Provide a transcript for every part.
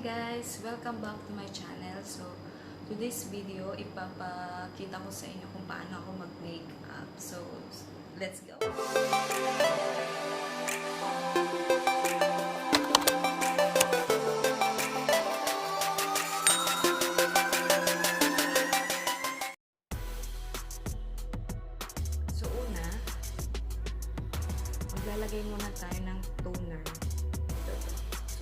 guys! Welcome back to my channel. So, today's video, ipapakita ko sa inyo kung paano ako mag-makeup. So, let's go! So, una, maglalagay muna tayo ng toner.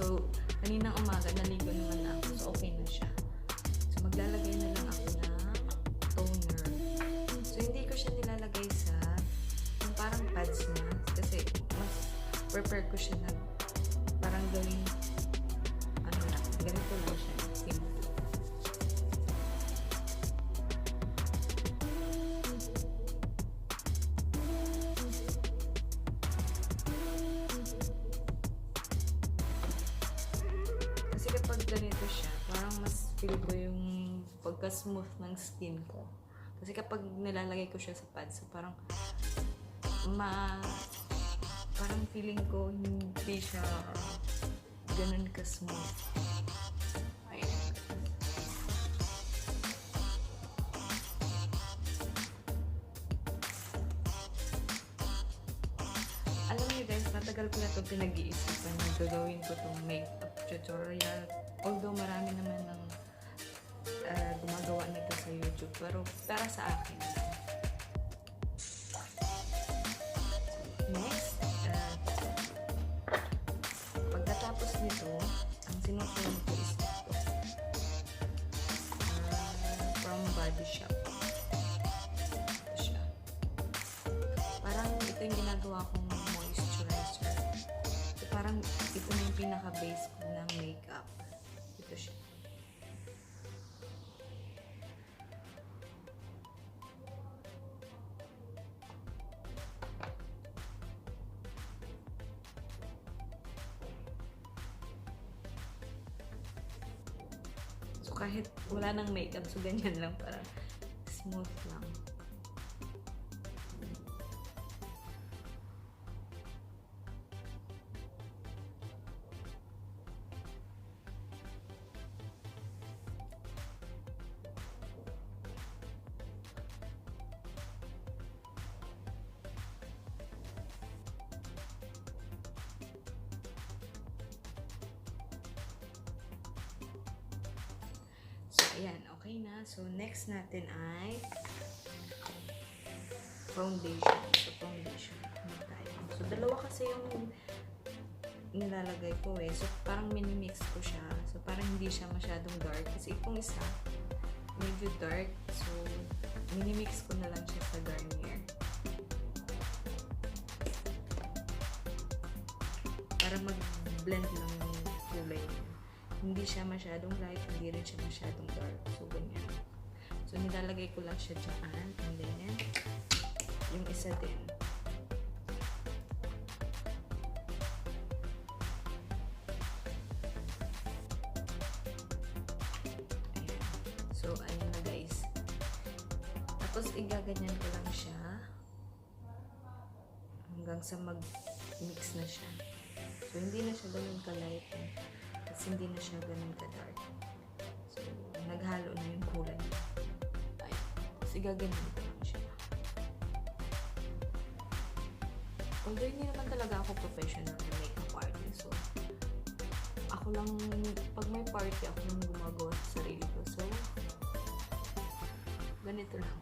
So, kaninang umaga, naligo naman ako. So, okay na siya. So, maglalagay na lang ako ng toner. So, hindi ko siya nilalagay sa yung parang pads na. Kasi, mas prepare ko siya na parang gawing ano na, ganito lang siya. Simple. Kasi kapag ganito siya, parang mas feel ko yung pagka-smooth ng skin ko. Kasi kapag nilalagay ko siya sa pads, so parang parang feeling ko hindi siya ganun ka-smooth. Ayan. Alam niyo guys, matagal ko na ito pinag-iisipan na gagawin ko itong makeup tutorial. Although marami naman ng gumagawa nito sa YouTube, pero para sa akin. Next, pagkatapos nito, ang sinusunod ko is ito. From Body Shop. Ito siya. Parang ito yung ginagawa kong moisturizer. So, parang ito na yung pinaka-base ko ng makeup. Ito siya. So, kahit wala nang makeup, so ganyan lang, parang smooth lang. So, ayan, okay na. So, next natin ay foundation. So, foundation. So, dalawa kasi yung nilalagay ko eh. So, parang mini-mix ko siya. So, parang hindi siya masyadong dark. Kasi itong isa, medyo dark. So, mini-mix ko na lang siya sa Garnier. Para mag-blend lang yung kulay niya. Hindi siya masyadong light, hindi rin siya masyadong dark. So, ganyan. So, nilalagay ko lang siya dyan. And then, yung isa din. Ayan. So, ayun na guys. Tapos, igaganyan ko lang siya hanggang sa mag-mix na siya. So, hindi na siya ganun ka-light. Kasi hindi na siya ganun ka-dark. So, naghalo na yung kulay niya. Ayun. Tapos, igaganyan ko lang siya. Although, hindi naman talaga ako professional na makeup artist. So, ako lang, pag may party, ako lang gumagawa sa sarili ko. So, ganito lang.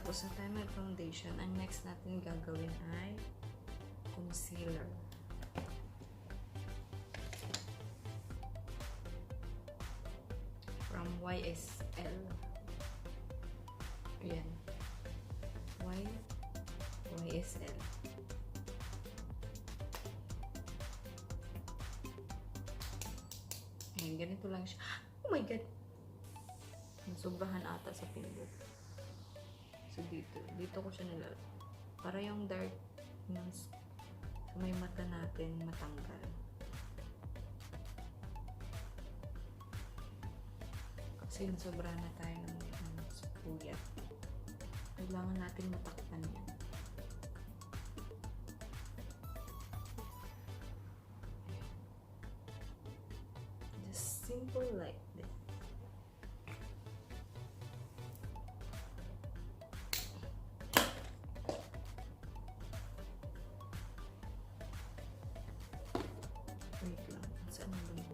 Tapos na tayo may foundation. Ang next natin gagawin ay concealer. From YSL. Ayan. YSL. Ayan, ganito lang siya. Oh my God! Sobrahan ata sa pindot. So, dito ko siya nilalagay. Para yung dark sa may mata natin matanggal. Kasi sobra na tayo ng puyat. Kailangan natin matakpan yan. Just simple like this. Wait lang. Saan ba yun?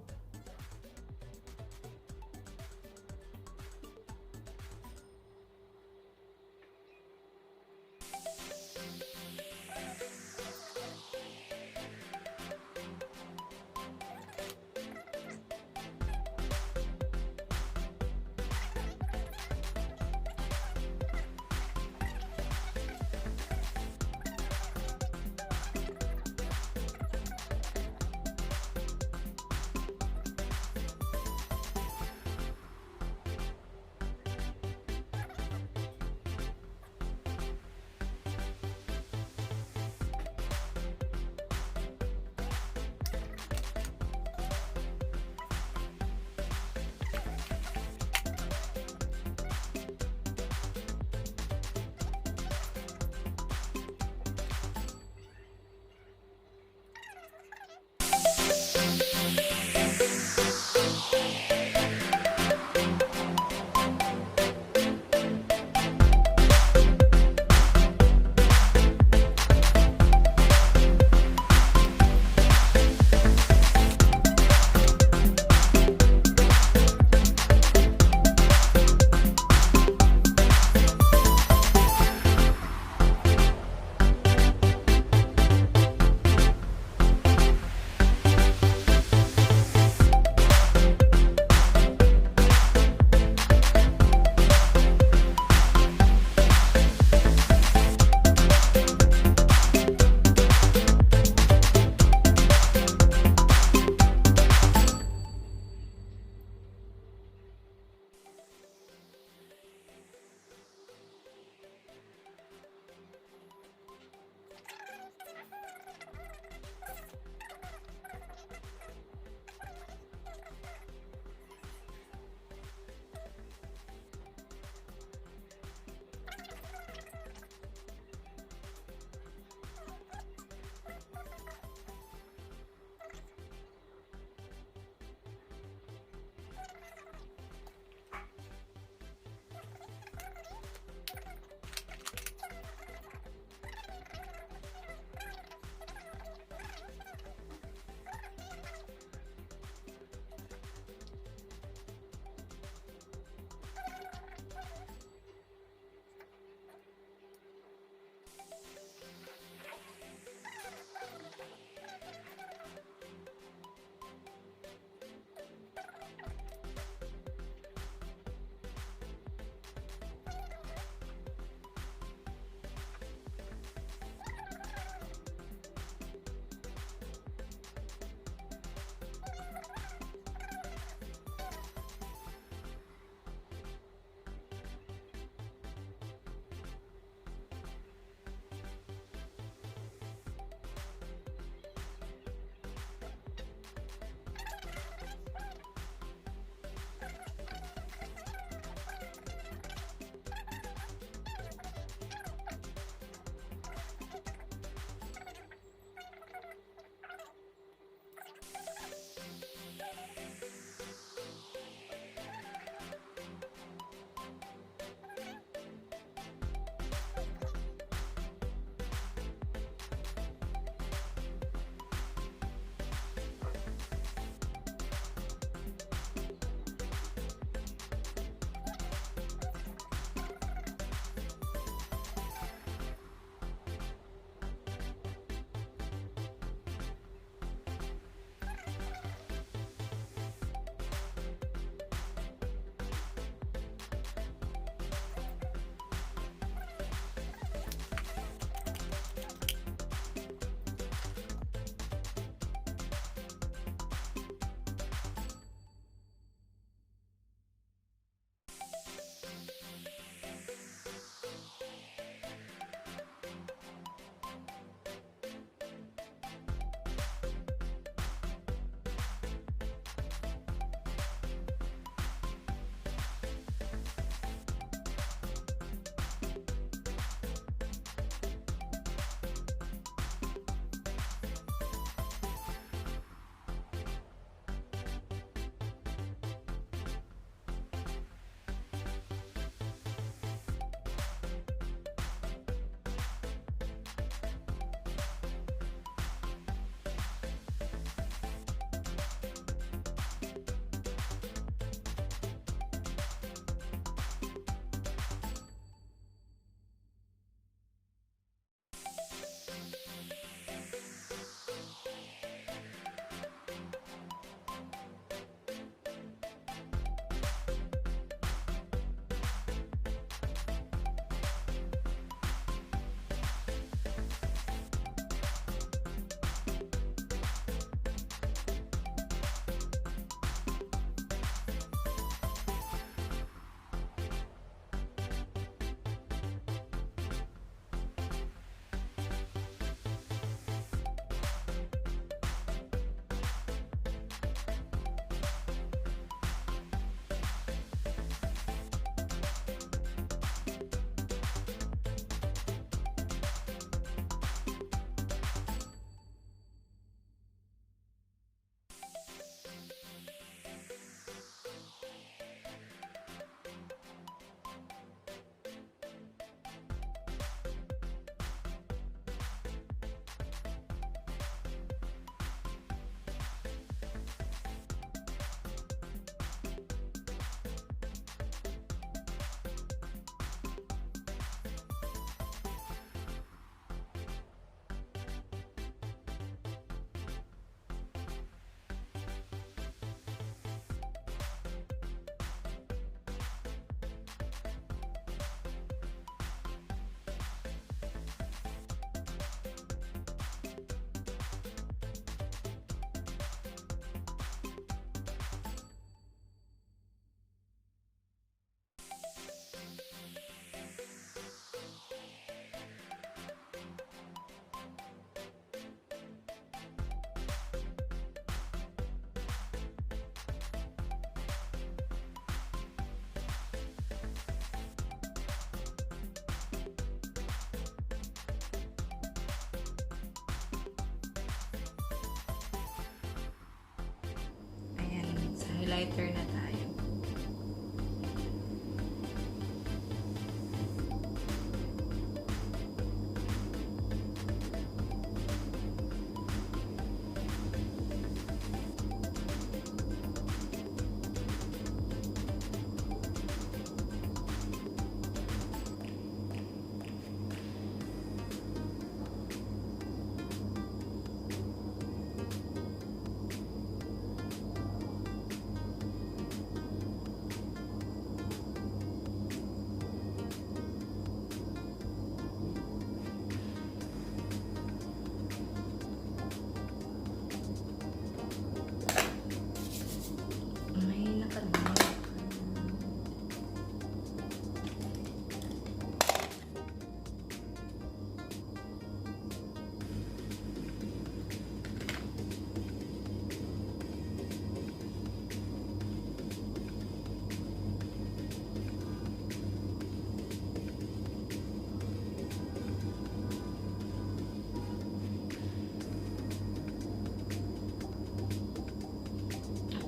Mag-highlighter na tayo.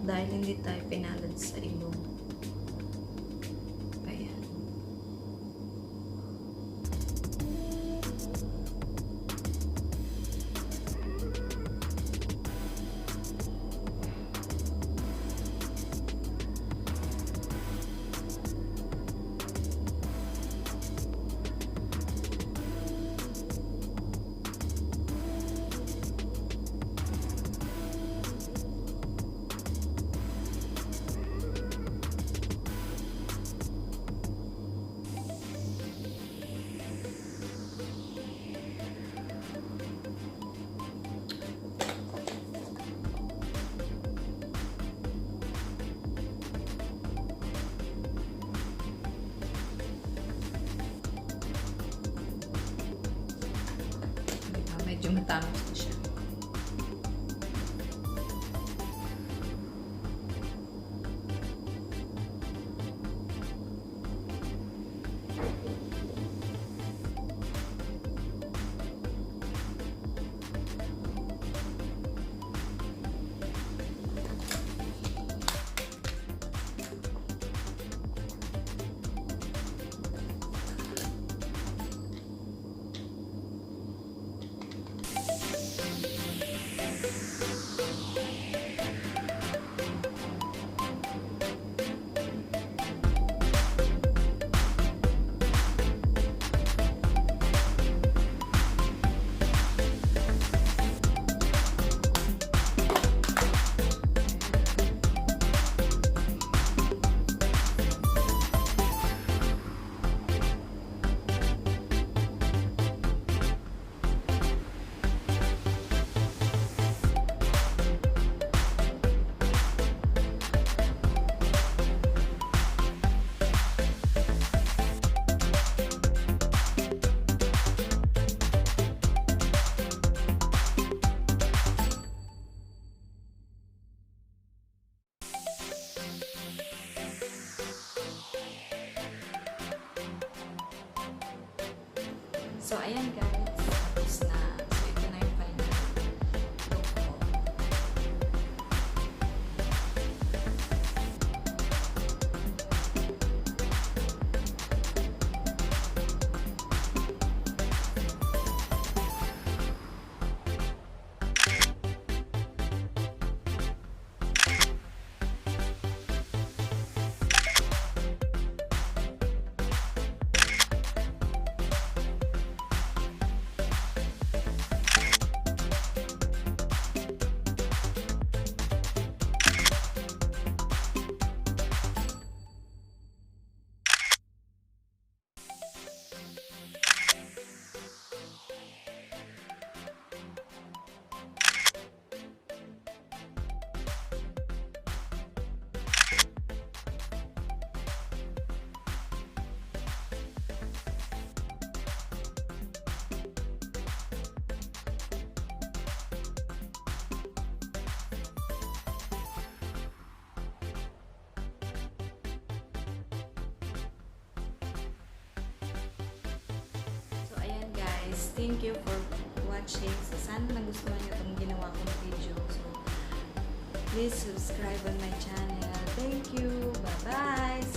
Dahil hindi tayo pinalad sa ilong. Ayan. Medyo matangos na siya. So, ayan guys. Tapos na. So, ito na yung final look ko. Thank you for watching. So, sana nagustuhan niyo itong ginawa kong video. So, please subscribe on my channel. Thank you. Bye-bye.